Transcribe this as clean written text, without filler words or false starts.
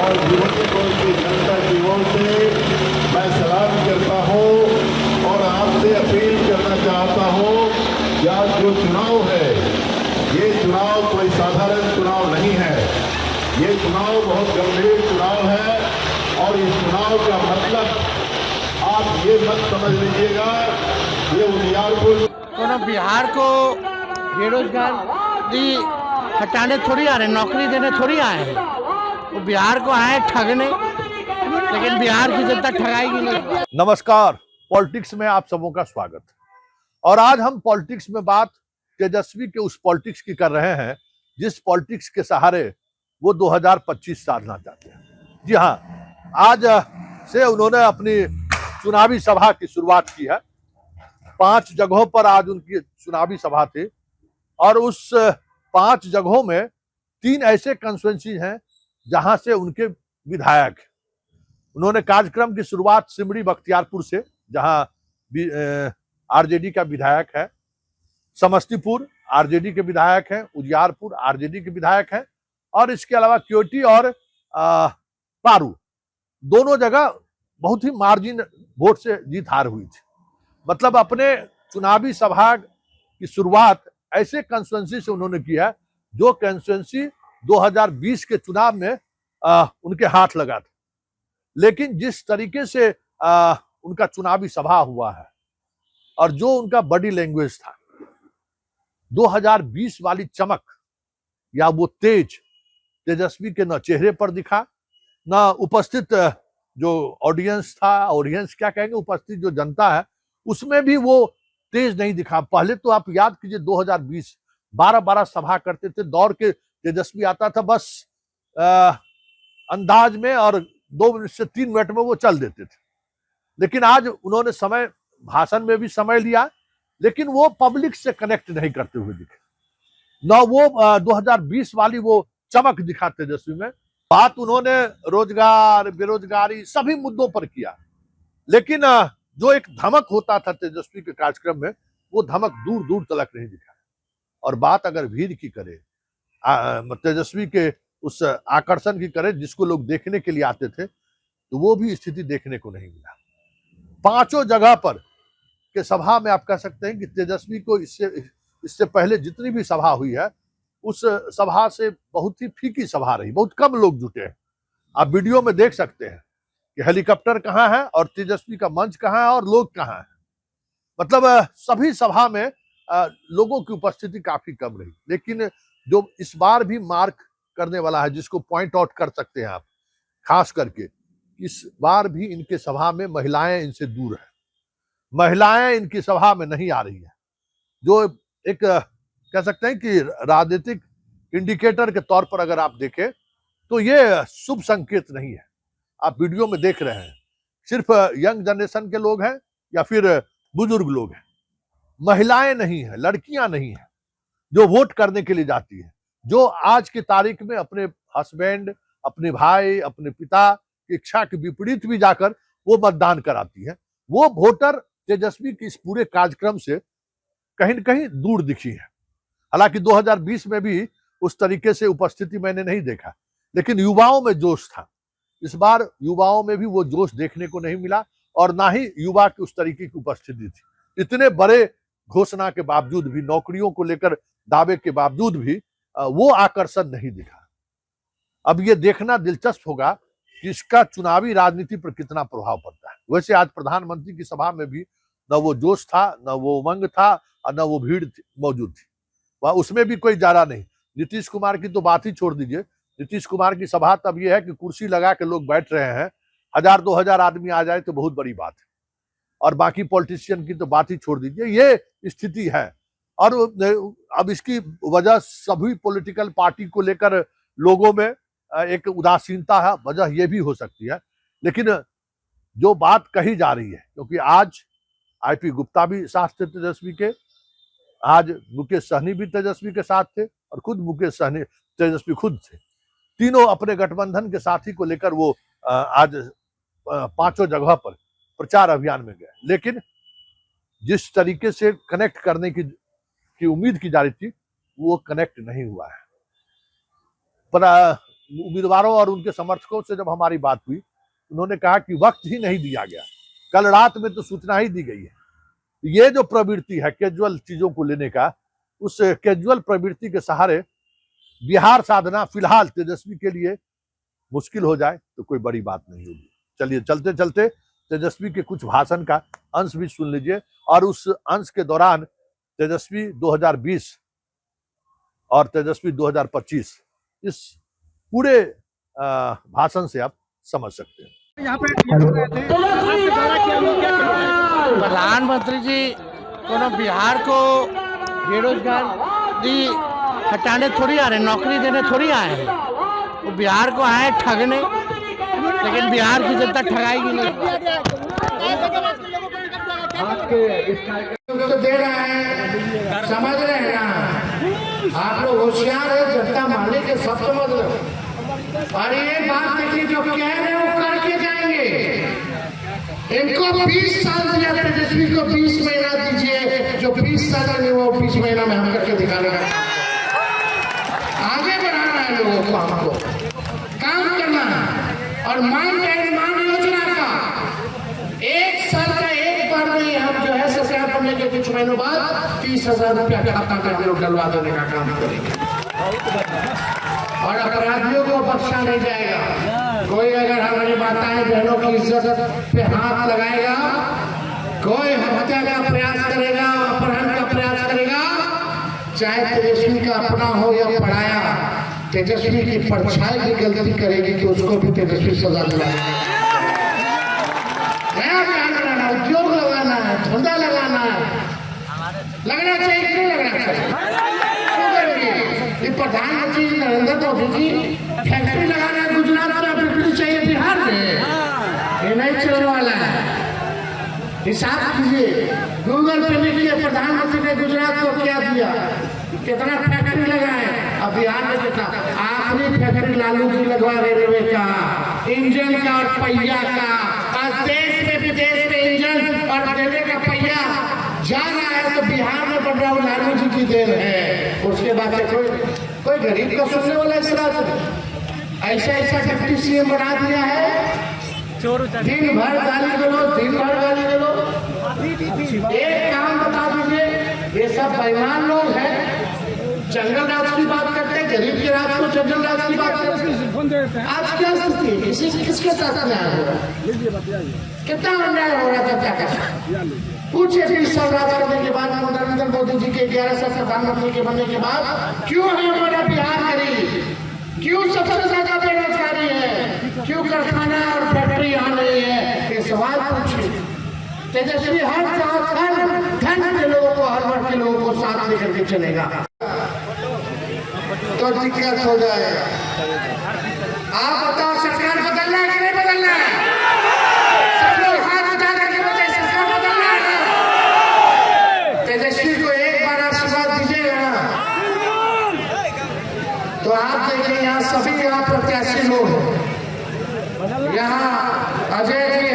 और विरोधी दल की जनता की ओर से मैं सलाम करता हूं और आपसे अपील करना चाहता हूं कि आज जो चुनाव है, ये चुनाव कोई साधारण चुनाव नहीं है। ये चुनाव बहुत गंभीर चुनाव है और इस चुनाव का मतलब आप ये मत समझ लीजिएगा ये उजियारपुर बिहार को बेरोजगारी हटाने थोड़ी आ रहे, नौकरी देने थोड़ी आए हैं। वो बिहार को आए ठगने, लेकिन बिहार की जनता ठगाएगी नहीं। नमस्कार, पॉलिटिक्स में आप सबों का स्वागत। और आज हम पॉलिटिक्स में बात तेजस्वी के उस पॉलिटिक्स की कर रहे हैं जिस पॉलिटिक्स के सहारे वो 2025 साधना चाहते हैं। जी हाँ, आज से उन्होंने अपनी चुनावी सभा की शुरुआत की है। 5 जगहों पर आज उनकी चुनावी सभा थी और उस 5 जगहों में 3 ऐसे कंस्टिट्यूएंसी हैं जहां से उनके विधायक। उन्होंने कार्यक्रम की शुरुआत सिमरी बख्तियारपुर से, जहां आरजेडी का विधायक है, समस्तीपुर आरजेडी के विधायक हैं, उजियारपुर आरजेडी के विधायक हैं, और इसके अलावा क्योटी और पारू दोनों जगह बहुत ही मार्जिन वोट से जीत हार हुई थी। मतलब अपने चुनावी सभा की शुरुआत ऐसे कंस्टिट्यूएंसी से उन्होंने किया जो कंस्टिट्यूएंसी 2020 के चुनाव में उनके हाथ लगा था। लेकिन जिस तरीके से उनका चुनावी सभा हुआ है और जो उनका बॉडी लैंग्वेज था, 2020 वाली चमक या वो तेज तेजस्वी के न चेहरे पर दिखा, न उपस्थित जो ऑडियंस था, ऑडियंस क्या कहेंगे, उपस्थित जो जनता है उसमें भी वो तेज नहीं दिखा। पहले तो आप याद कीजिए 2020 12-12 सभा करते थे, दौड़ के तेजस्वी आता था बस अंदाज में, और 2 मिनट से 3 मिनट में वो चल देते थे। लेकिन आज उन्होंने समय, भाषण में भी समय लिया, लेकिन वो पब्लिक से कनेक्ट नहीं करते हुए दिखे। न वो 2020 वाली वो चमक दिखा तेजस्वी में। बात उन्होंने रोजगार, बेरोजगारी सभी मुद्दों पर किया, लेकिन जो एक धमक होता था तेजस्वी के कार्यक्रम में, वो धमक दूर दूर तक नहीं दिखा। और बात अगर भीड़ की करे, तेजस्वी के उस आकर्षण की करे जिसको लोग देखने के लिए आते थे, तो वो भी स्थिति देखने को नहीं मिला। 5 जगह पर के सभा में आप कह सकते हैं कि तेजस्वी को इससे पहले जितनी भी सभा हुई है उस सभा से बहुत ही फीकी सभा रही, बहुत कम लोग जुटे हैं। आप वीडियो में देख सकते हैं कि हेलीकॉप्टर कहाँ है और तेजस्वी का मंच कहाँ है और लोग कहाँ हैं। मतलब सभी सभा में लोगों की उपस्थिति काफी कम रही। लेकिन जो इस बार भी मार्क करने वाला है, जिसको पॉइंट आउट कर सकते हैं आप, खास करके इस बार भी इनके सभा में महिलाएं इनसे दूर है। महिलाएं इनकी सभा में नहीं आ रही है, जो एक कह सकते हैं कि राजनीतिक इंडिकेटर के तौर पर अगर आप देखें तो ये शुभ संकेत नहीं है। आप वीडियो में देख रहे हैं सिर्फ यंग जनरेशन के लोग हैं या फिर बुजुर्ग लोग हैं, महिलाएं नहीं है, लड़कियां नहीं है जो वोट करने के लिए जाती है, जो आज की तारीख में अपने हस्बैंड, अपने भाई, अपने पिता की इच्छा के विपरीत भी जाकर वो मतदान कराती है। वो वोटर तेजस्वी की इस पूरे कार्यक्रम से कहीं न कहीं दूर दिखी है। हालांकि 2020 में भी उस तरीके से उपस्थिति मैंने नहीं देखा, लेकिन युवाओं में जोश था। इस बार युवाओं में भी वो जोश देखने को नहीं मिला और ना ही युवा की उस तरीके की उपस्थिति थी। इतने बड़े घोषणा के बावजूद भी, नौकरियों को लेकर दावे के बावजूद भी वो आकर्षण नहीं दिखा। अब ये देखना दिलचस्प होगा कि इसका चुनावी राजनीति पर कितना प्रभाव पड़ता है। वैसे आज प्रधानमंत्री की सभा में भी न वो जोश था, न वो उमंग था और न वो भीड़ मौजूद थी। वह उसमें भी कोई जारा नहीं। नीतीश कुमार की तो बात ही छोड़ दीजिए। नीतीश कुमार की सभा तब ये है कि कुर्सी लगा के लोग बैठ रहे हैं, 1000-2000 आदमी आ जाए तो बहुत बड़ी बात है, और बाकी पॉलिटिशियन की तो बात ही छोड़ दीजिए। ये स्थिति है और अब इसकी वजह सभी पॉलिटिकल पार्टी को लेकर लोगों में एक उदासीनता है, वजह ये भी हो सकती है। लेकिन जो बात कही जा रही है, क्योंकि आज आईपी गुप्ता भी साथ थे तेजस्वी के, आज मुकेश सहनी भी तेजस्वी के साथ थे और खुद मुकेश सहनी, तेजस्वी खुद थे। तीनों अपने गठबंधन के साथी को लेकर वो आज 5 जगह पर प्रचार अभियान में गए। लेकिन जिस तरीके से कनेक्ट करने की उम्मीद की जा रही थी, वो कनेक्ट नहीं हुआ है। पर उम्मीदवारों और उनके समर्थकों से जब हमारी बात हुई, उन्होंने कहा कि वक्त ही नहीं दिया गया, कल रात में तो सूचना ही दी गई है। ये जो प्रवृत्ति है कैजुअल चीजों को लेने का, उस कैजुअल प्रवृत्ति के सहारे बिहार साधना फिलहाल तेजस्वी के लिए मुश्किल हो जाए तो कोई बड़ी बात नहीं होगी। चलिए चलते चलते तेजस्वी के कुछ भाषण का अंश भी सुन लीजिए, और उस अंश के दौरान तेजस्वी 2020 और तेजस्वी 2025 इस पूरे भाषण से आप समझ सकते हैं। प्रधानमंत्री जी को बिहार को बेरोजगारी हटाने थोड़ी आ रहे, नौकरी देने थोड़ी आए हैं। वो बिहार को आए ठगने, लेकिन बिहार की जनता ठगाएगी नहीं। तो दे रहा है, समझ रहे हैं ना आप लोग, होशियार है, जनता माने के सब समझ रहे हो। और ये बात देखिए, जो कह रहे हैं वो करके जाएंगे। इनको 20 साल दिया, तेजस्वी को 20 महीना दीजिए, जो 20 साल में वो 20 महीना में हम करके दिखाने का आगे बढ़ाना है लोगों को, हमको काम करना है। और मान योजना का 1 साल का एक बार में हम जो है सरकार बनने के कुछ महीनों बाद 30,000 रुपया खाता में हम लोग डलवा देने का काम करेंगे। और अपराधियों को बख्शा नहीं जाएगा। कोई अगर हमारी माताएं बहनों की इज्जत पे हाथ लगाएगा, कोई हत्या का प्रयास करेगा, अपहरण का प्रयास करेगा, चाहे तेजस्वी का अपना हो या पढ़ाया, तेजस्वी की परछाई की गलती करेगी तो उसको भी तेजस्वी सजा दिलाएगा। नया काम लगाना, उद्योग लगाना है, धंधा लगाना है, लगना चाहिए क्यों लगना चाहिए? प्रधानमंत्री नरेंद्र मोदी जी फैक्ट्री लगाना है गुजरात में, फैक्ट्री चाहिए बिहार में, ये नहीं चलने वाला है। हिसाब कीजिए, गूगल पे लिखिए प्रधानमंत्री ने गुजरात को क्या दिया, कितना फैक्ट्री लगाए, अब बिहार में कितना। आखिरी फैक्ट्री लालू जी लगवा रेलवे का, इंजन का और पहिया का। आज देश में विदेश में इंजन और रेलवे का पहिया जा रहा है तो बिहार में बन रहा है, लालू जी की देन है। उसके बाद कोई गरीब का सुनने वाला इस राज्य में ऐसा डिप्टी सीएम बना दिया है, दिन भर गाली दो। एक काम बता दीजिए, ये सब बेईमान लोग हैं, जंगल राज की बात करते हैं, गरीब के राज को जंगल राज की बात करते हैं। आज क्या स्थिति है, किसके साथ न्याय हो रहा है, कितना अन्याय हो रहा था, क्या कर पूछे 20 साल राज करने के बाद, नरेंद्र मोदी जी के 11 साल प्रधानमंत्री के बनने के बाद क्यों है हमारा बिहार गरीब, क्यों सबसे ज्यादा बेरोजगारी है, क्यों कारखाना और फैक्ट्री यहाँ नहीं है, ये सवाल पूछिए। तेजस्वी हर धन के लोगों को, हर वर्ग के लोगों को साथ लेकर के चलेगा तो दिक्कत हो जाएगा। आप बताओ सरकार बदलना है कि नहीं बदलना है? सब लोग हाथ उठा करके बताइए, सरकार बदलना है। तेजस्वी को एक बार आशीर्वाद दीजिएगा ना, तो आप देखिए यहाँ सभी यहाँ प्रत्याशी लोग, यहाँ अजय जी